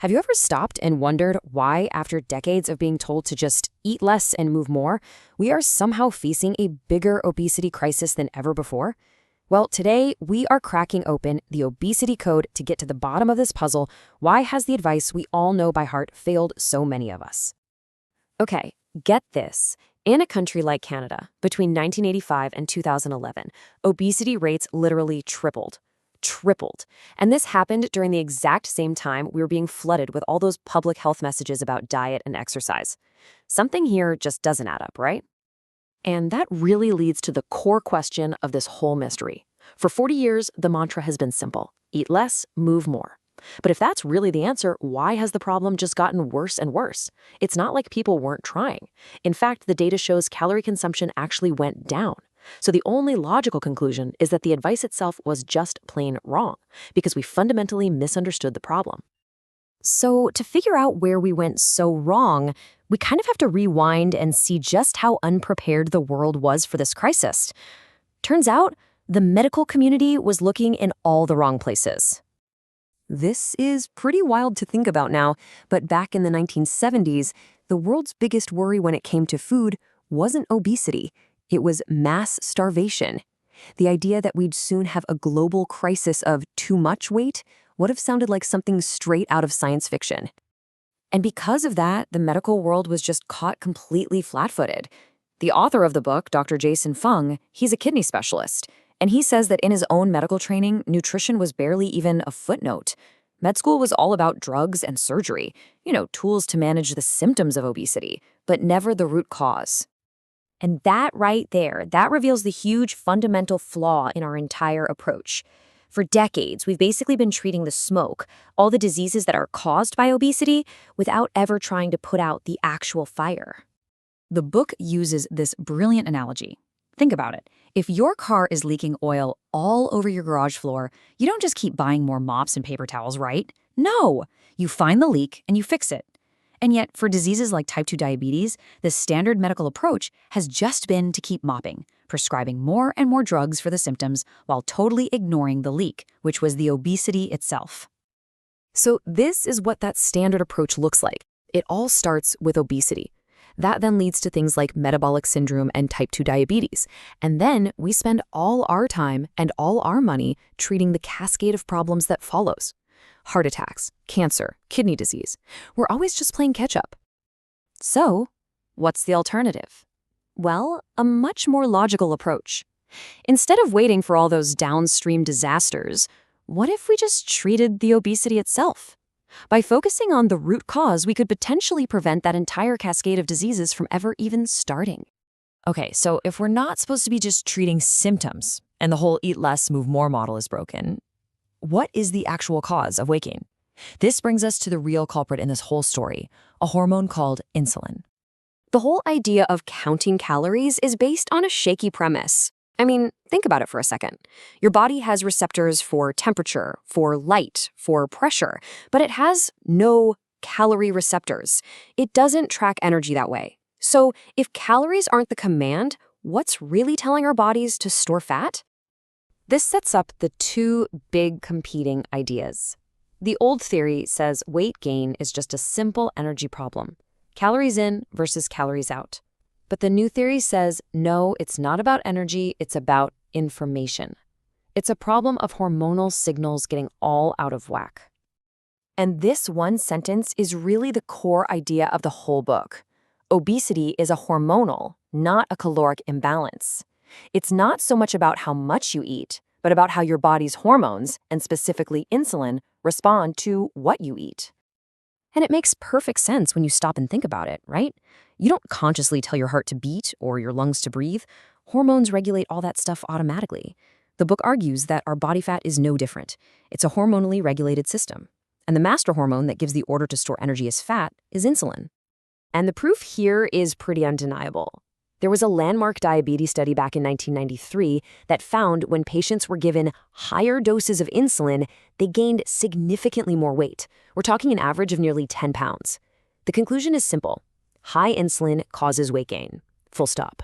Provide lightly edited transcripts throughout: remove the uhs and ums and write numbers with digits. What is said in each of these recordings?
Have you ever stopped and wondered why, after decades of being told to just eat less and move more, we are somehow facing a bigger obesity crisis than ever before? Well, today we are cracking open the Obesity Code to get to the bottom of this puzzle. Why has the advice we all know by heart failed so many of us? Okay, get this. In a country like Canada, between 1985 and 2011, obesity rates literally tripled. And this happened during the exact same time we were being flooded with all those public health messages about diet and exercise. Something here just doesn't add up, right? And that really leads to the core question of this whole mystery. For 40 years, the mantra has been simple: eat less, move more. But if that's really the answer, why has the problem just gotten worse and worse? It's not like people weren't trying. In fact, the data shows calorie consumption actually went down. So the only logical conclusion is that the advice itself was just plain wrong, because we fundamentally misunderstood the problem. So to figure out where we went so wrong, we kind of have to rewind and see just how unprepared the world was for this crisis. Turns out, the medical community was looking in all the wrong places. This is pretty wild to think about now, but back in the 1970s, the world's biggest worry when it came to food wasn't obesity. It was mass starvation. The idea that we'd soon have a global crisis of too much weight would have sounded like something straight out of science fiction. And because of that, the medical world was just caught completely flat-footed. The author of the book, Dr. Jason Fung, he's a kidney specialist, and he says that in his own medical training, nutrition was barely even a footnote. Med school was all about drugs and surgery, tools to manage the symptoms of obesity, but never the root cause. And that right there, that reveals the huge fundamental flaw in our entire approach. For decades, we've basically been treating the smoke, all the diseases that are caused by obesity, without ever trying to put out the actual fire. The book uses this brilliant analogy. Think about it. If your car is leaking oil all over your garage floor, you don't just keep buying more mops and paper towels, right? No! You find the leak and you fix it. And yet, for diseases like type 2 diabetes, the standard medical approach has just been to keep mopping, prescribing more and more drugs for the symptoms while totally ignoring the leak, which was the obesity itself. So this is what that standard approach looks like. It all starts with obesity. That then leads to things like metabolic syndrome and type 2 diabetes. And then we spend all our time and all our money treating the cascade of problems that follows. Heart attacks, cancer, kidney disease. We're always just playing catch-up. So, what's the alternative? Well, a much more logical approach. Instead of waiting for all those downstream disasters, what if we just treated the obesity itself? By focusing on the root cause, we could potentially prevent that entire cascade of diseases from ever even starting. Okay, so if we're not supposed to be just treating symptoms, and the whole eat less, move more model is broken, what is the actual cause of weight gain? This brings us to the real culprit in this whole story, a hormone called insulin. The whole idea of counting calories is based on a shaky premise. I mean, think about it for a second. Your body has receptors for temperature, for light, for pressure, but it has no calorie receptors. It doesn't track energy that way. So if calories aren't the command, what's really telling our bodies to store fat? This sets up the two big competing ideas. The old theory says weight gain is just a simple energy problem. Calories in versus calories out. But the new theory says, no, it's not about energy, it's about information. It's a problem of hormonal signals getting all out of whack. And this one sentence is really the core idea of the whole book. Obesity is a hormonal, not a caloric imbalance. It's not so much about how much you eat, but about how your body's hormones, and specifically insulin, respond to what you eat. And it makes perfect sense when you stop and think about it, right? You don't consciously tell your heart to beat or your lungs to breathe. Hormones regulate all that stuff automatically. The book argues that our body fat is no different. It's a hormonally regulated system. And the master hormone that gives the order to store energy as fat is insulin. And the proof here is pretty undeniable. There was a landmark diabetes study back in 1993 that found when patients were given higher doses of insulin, they gained significantly more weight. We're talking an average of nearly 10 pounds. The conclusion is simple. High insulin causes weight gain. Full stop.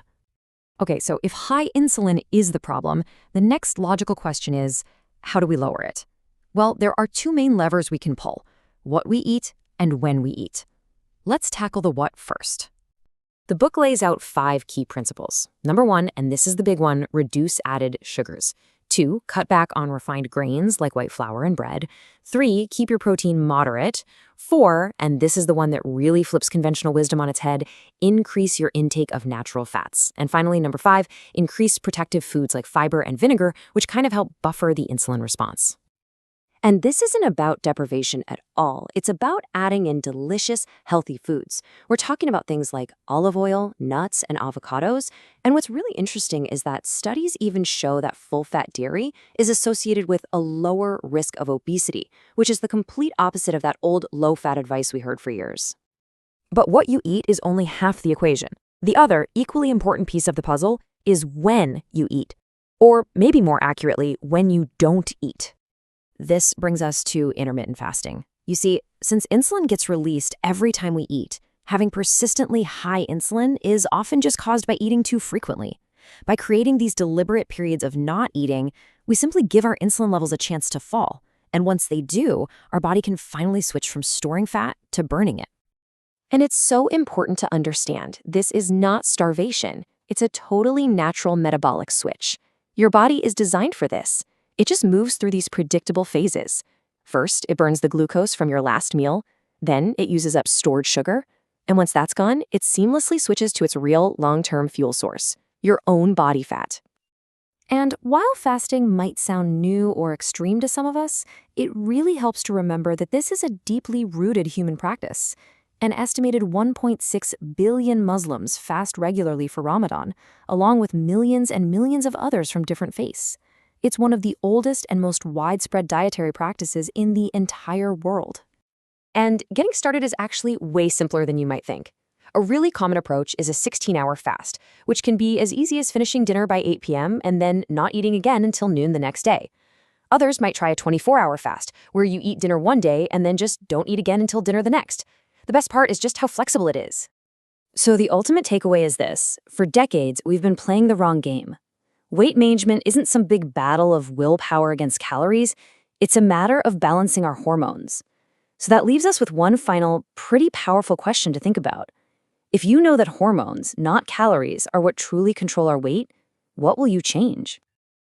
Okay, so if high insulin is the problem, the next logical question is, how do we lower it? Well, there are two main levers we can pull. what we eat, and when we eat. Let's tackle the what first. The book lays out 5 key principles. Number 1, and this is the big one, reduce added sugars. 2, cut back on refined grains like white flour and bread. 3, keep your protein moderate. 4, and this is the one that really flips conventional wisdom on its head, increase your intake of natural fats. And finally, number 5, increase protective foods like fiber and vinegar, which kind of help buffer the insulin response. And this isn't about deprivation at all. It's about adding in delicious, healthy foods. We're talking about things like olive oil, nuts, and avocados. And what's really interesting is that studies even show that full-fat dairy is associated with a lower risk of obesity, which is the complete opposite of that old low-fat advice we heard for years. But what you eat is only half the equation. The other, equally important piece of the puzzle is when you eat. Or maybe more accurately, when you don't eat. This brings us to intermittent fasting. You see, since insulin gets released every time we eat, having persistently high insulin is often just caused by eating too frequently. By creating these deliberate periods of not eating, we simply give our insulin levels a chance to fall. And once they do, our body can finally switch from storing fat to burning it. And it's so important to understand, this is not starvation. It's a totally natural metabolic switch. Your body is designed for this. It just moves through these predictable phases. First, it burns the glucose from your last meal. Then it uses up stored sugar. And once that's gone, it seamlessly switches to its real long-term fuel source, your own body fat. And while fasting might sound new or extreme to some of us, it really helps to remember that this is a deeply rooted human practice. An estimated 1.6 billion Muslims fast regularly for Ramadan, along with millions and millions of others from different faiths. It's one of the oldest and most widespread dietary practices in the entire world. And getting started is actually way simpler than you might think. A really common approach is a 16-hour fast, which can be as easy as finishing dinner by 8 p.m. and then not eating again until noon the next day. Others might try a 24-hour fast, where you eat dinner one day and then just don't eat again until dinner the next. The best part is just how flexible it is. So the ultimate takeaway is this: for decades, we've been playing the wrong game. Weight management isn't some big battle of willpower against calories. It's a matter of balancing our hormones. So that leaves us with one final, pretty powerful question to think about. If you know that hormones, not calories, are what truly control our weight, what will you change?